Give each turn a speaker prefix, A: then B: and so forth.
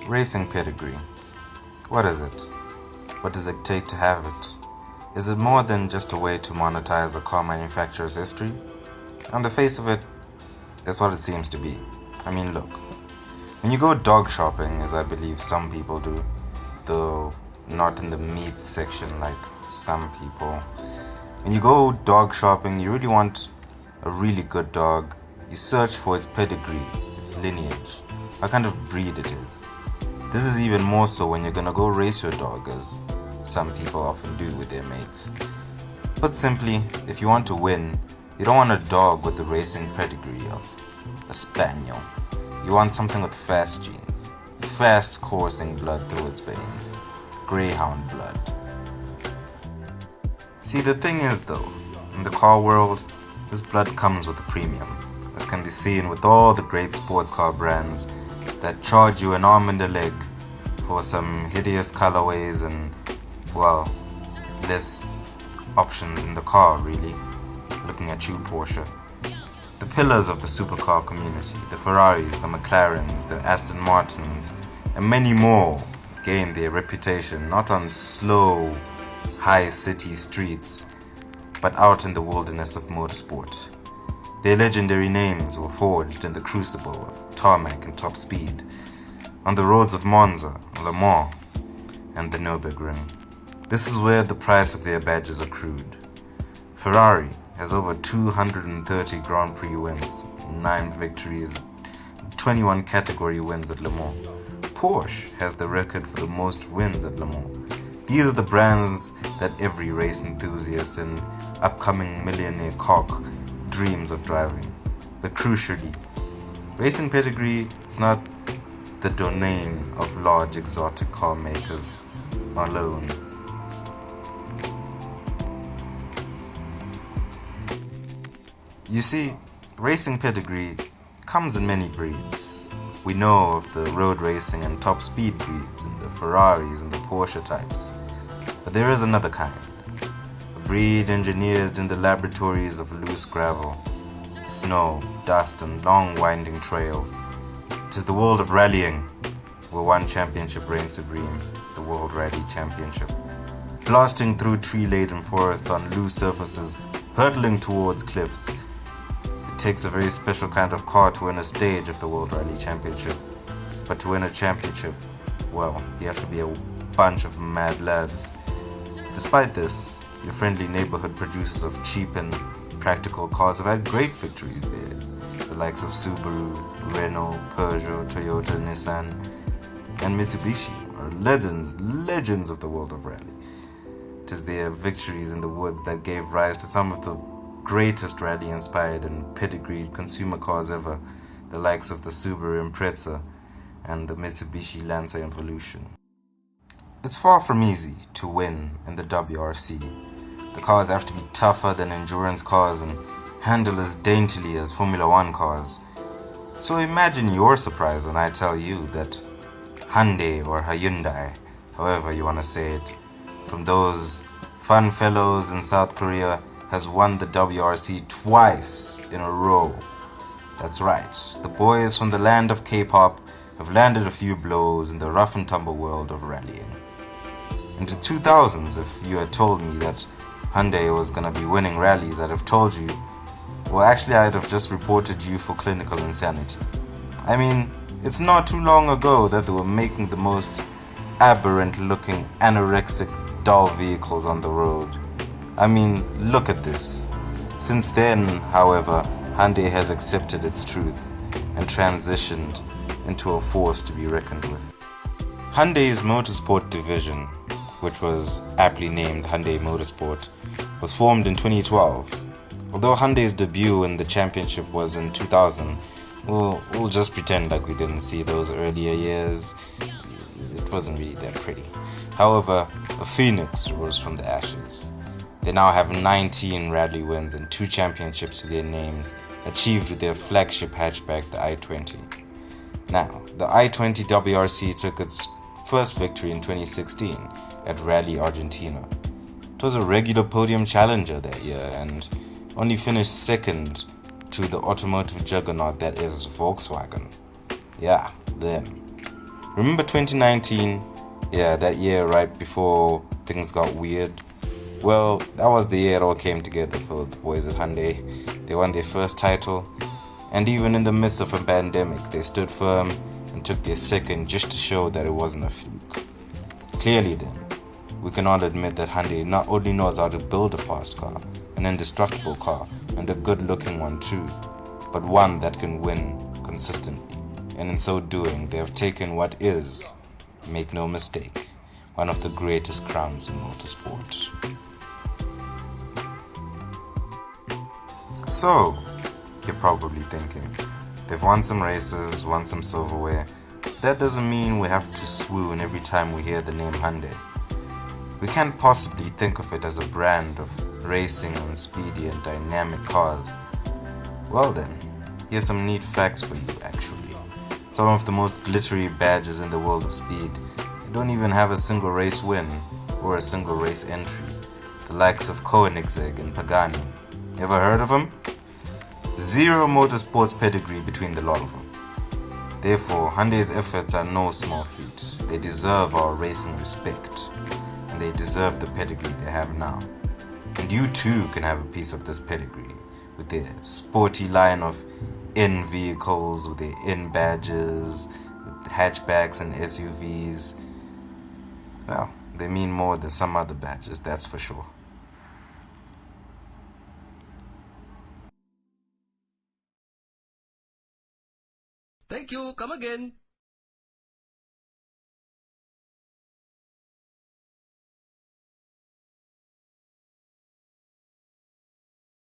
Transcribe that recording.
A: Racing pedigree. What is it? What does it take to have it? Is it more than just a way to monetize a car manufacturer's history? On the face of it, that's what it seems to be. I mean, look, when you go dog shopping, as I believe some people do, though not in the meat section like some people, when you go dog shopping, you really want a really good dog. You search for its pedigree, its lineage, what kind of breed it is. This is even more so when you're gonna go race your dog, as some people often do with their mates. Put simply, if you want to win, you don't want a dog with the racing pedigree of a spaniel. You want something with fast genes, fast coursing blood through its veins, greyhound blood. See, the thing is though, in the car world, this blood comes with a premium, as can be seen with all the great sports car brands that charge you an arm and a leg for some hideous colorways and, well, less options in the car, really. Looking at you, Porsche. The pillars of the supercar community, the Ferraris, the McLarens, the Aston Martins, and many more gained their reputation not on slow, high city streets, but out in the wilderness of motorsport. Their legendary names were forged in the crucible of tarmac and top speed, on the roads of Monza, Le Mans, and the Nürburgring. This is where the price of their badges accrued. Ferrari has over 230 Grand Prix wins, 9 victories, 21 category wins at Le Mans. Porsche has the record for the most wins at Le Mans. These are the brands that every race enthusiast and upcoming millionaire cock dreams of driving. But crucially, racing pedigree is not the domain of large exotic car makers alone. You see, racing pedigree comes in many breeds. We know of the road racing and top speed breeds and the Ferraris and the Porsche types. But there is another kind. A breed engineered in the laboratories of loose gravel, snow, dust and long winding trails. It is the world of rallying, where one championship reigns supreme, the World Rally Championship. Blasting through tree-laden forests on loose surfaces, hurtling towards cliffs. It takes a very special kind of car to win a stage of the World Rally Championship. But to win a championship, well, you have to be a bunch of mad lads. Despite this, your friendly neighborhood producers of cheap and practical cars have had great victories there. The likes of Subaru, Renault, Peugeot, Toyota, Nissan, and Mitsubishi are legends of the world of rally. It is their victories in the woods that gave rise to some of the greatest rally-inspired and pedigreed consumer cars ever, the likes of the Subaru Impreza and the Mitsubishi Lancer Evolution. It's far from easy to win in the WRC. The cars have to be tougher than endurance cars and handle as daintily as Formula One cars. So imagine your surprise when I tell you that Hyundai or Hyundai, however you want to say it, from those fun fellows in South Korea, has won the WRC twice in a row. That's right, the boys from the land of K-pop have landed a few blows in the rough and tumble world of rallying. In the 2000s, if you had told me that Hyundai was gonna be winning rallies, I'd have told you, well, actually I'd have just reported you for clinical insanity. I mean, it's not too long ago that they were making the most aberrant looking anorexic doll vehicles on the road. I mean, look at this. Since then, however, Hyundai has accepted its truth and transitioned into a force to be reckoned with. Hyundai's motorsport division, which was aptly named Hyundai Motorsport, was formed in 2012. Although Hyundai's debut in the championship was in 2000, we'll just pretend like we didn't see those earlier years. It wasn't really that pretty. However, a phoenix rose from the ashes. They now have 19 rally wins and 2 championships to their names, achieved with their flagship hatchback, the i20. Now, the i20 WRC took its first victory in 2016 at Rally Argentina. It was a regular podium challenger that year and only finished second to the automotive juggernaut that is Volkswagen. Yeah, them. Remember 2019? Yeah, that year right before things got weird. Well, that was the year it all came together for the boys at Hyundai. They won their first title, and even in the midst of a pandemic, they stood firm and took their second just to show that it wasn't a fluke. Clearly then, we can all admit that Hyundai not only knows how to build a fast car, an indestructible car, and a good looking one too, but one that can win consistently. And in so doing, they have taken what is, make no mistake, one of the greatest crowns in motorsport. So, you're probably thinking, they've won some races, won some silverware. That doesn't mean we have to swoon every time we hear the name Hyundai. We can't possibly think of it as a brand of racing on speedy and dynamic cars. Well then, here's some neat facts for you actually. Some of the most glittery badges in the world of speed don't even have a single race win or a single race entry. The likes of Koenigsegg and Pagani. Ever heard of them? Zero motorsports pedigree between the lot of them. Therefore, Hyundai's efforts are no small feat. They deserve our racing respect, and they deserve the pedigree they have now. And you too can have a piece of this pedigree with their sporty line of in vehicles, with their in badges, with hatchbacks and SUVs. Well, they mean more than some other badges, that's for sure.
B: Thank you. Come again.